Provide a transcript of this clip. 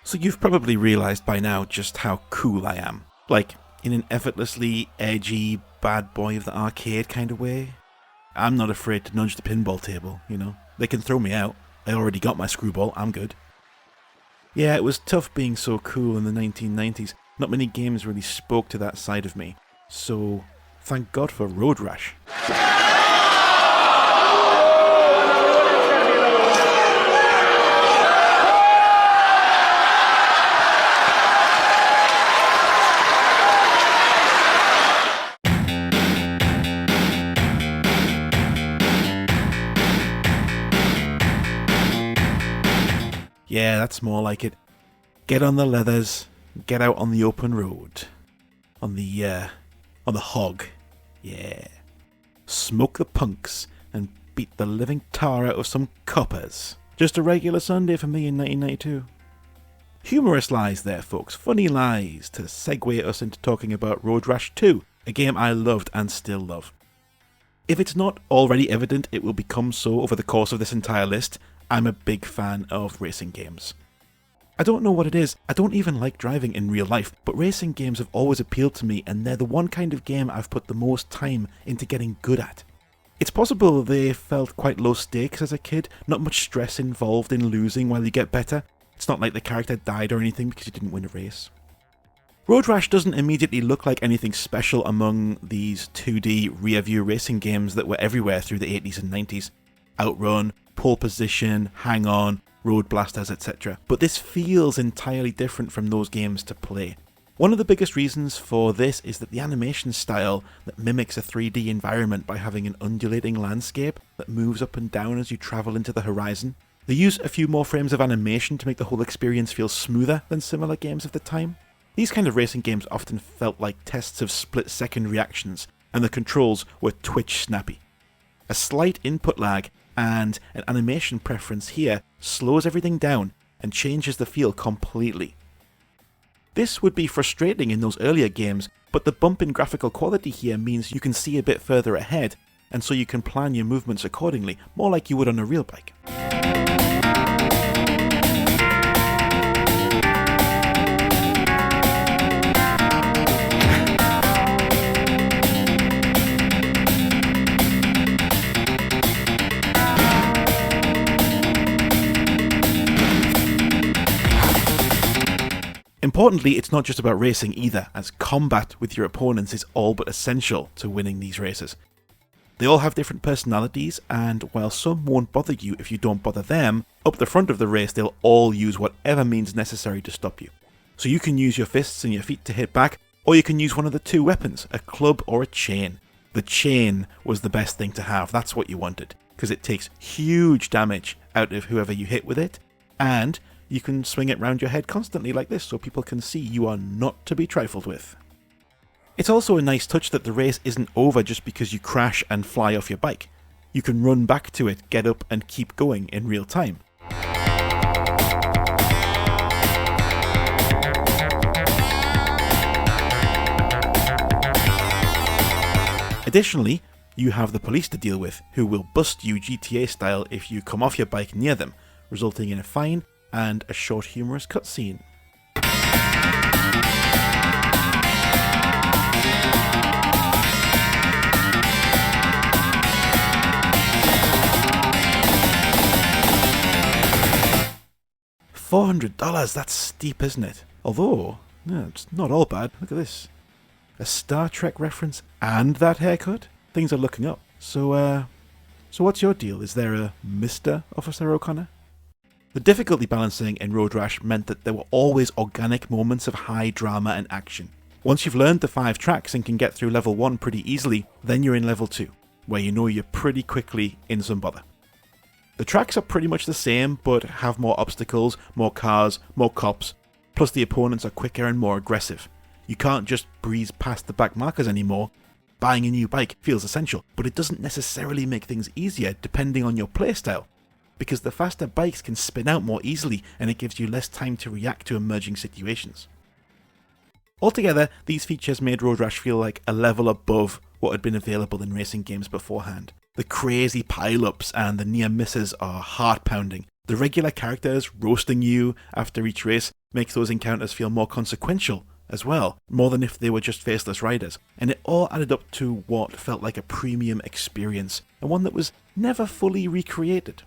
So you've probably realised by now just how cool I am. Like, in an effortlessly edgy bad boy of the arcade kind of way. I'm not afraid to nudge the pinball table, you know. They can throw me out. I already got my screwball, I'm good. Yeah, it was tough being so cool in the 1990s. Not many games really spoke to that side of me. So, thank God for Road Rash. Yeah, that's more like it. Get on the leathers, get out on the open road. On the hog. Yeah. Smoke the punks and beat the living tar out of some coppers. Just a regular Sunday for me in 1992. Humorous lies there, folks. Funny lies to segue us into talking about Road Rash 2, a game I loved and still love. If it's not already evident, it will become so over the course of this entire list. I'm a big fan of racing games. I don't know what it is, I don't even like driving in real life, but racing games have always appealed to me and they're the one kind of game I've put the most time into getting good at. It's possible they felt quite low stakes as a kid, not much stress involved in losing while you get better. It's not like the character died or anything because you didn't win a race. Road Rash doesn't immediately look like anything special among these 2D rear-view racing games that were everywhere through the 80s and 90s. Outrun, Pole Position, Hang On, Road Blasters, etc. But this feels entirely different from those games to play. One of the biggest reasons for this is that the animation style that mimics a 3D environment by having an undulating landscape that moves up and down as you travel into the horizon. They use a few more frames of animation to make the whole experience feel smoother than similar games of the time. These kind of racing games often felt like tests of split-second reactions, and the controls were twitch-snappy. A slight input lag and an animation preference here slows everything down and changes the feel completely. This would be frustrating in those earlier games, but the bump in graphical quality here means you can see a bit further ahead, and so you can plan your movements accordingly, more like you would on a real bike. Importantly, it's not just about racing either, as combat with your opponents is all but essential to winning these races. They all have different personalities, and while some won't bother you if you don't bother them, up the front of the race they'll all use whatever means necessary to stop you. So you can use your fists and your feet to hit back, or you can use one of the two weapons, a club or a chain. The chain was the best thing to have, that's what you wanted, because it takes huge damage out of whoever you hit with it, and you can swing it round your head constantly like this so people can see you are not to be trifled with. It's also a nice touch that the race isn't over just because you crash and fly off your bike. You can run back to it, get up and keep going in real time. Additionally, you have the police to deal with, who will bust you GTA style if you come off your bike near them, resulting in a fine and a short humorous cutscene. $400, that's steep, isn't it? Although, no, it's not all bad. Look at this. A Star Trek reference and that haircut? Things are looking up. So what's your deal? Is there a Mr. Officer O'Connor? The difficulty balancing in Road Rash meant that there were always organic moments of high drama and action. Once you've learned the 5 tracks and can get through level 1 pretty easily, then you're in level 2, where you know you're pretty quickly in some bother. The tracks are pretty much the same, but have more obstacles, more cars, more cops, plus the opponents are quicker and more aggressive. You can't just breeze past the back markers anymore. Buying a new bike feels essential, but it doesn't necessarily make things easier depending on your playstyle, because the faster bikes can spin out more easily and it gives you less time to react to emerging situations. Altogether, these features made Road Rash feel like a level above what had been available in racing games beforehand. The crazy pile-ups and the near misses are heart-pounding. The regular characters roasting you after each race Makes those encounters feel more consequential as well, more than if they were just faceless riders. And it all added up to what felt like a premium experience, and one that was never fully recreated.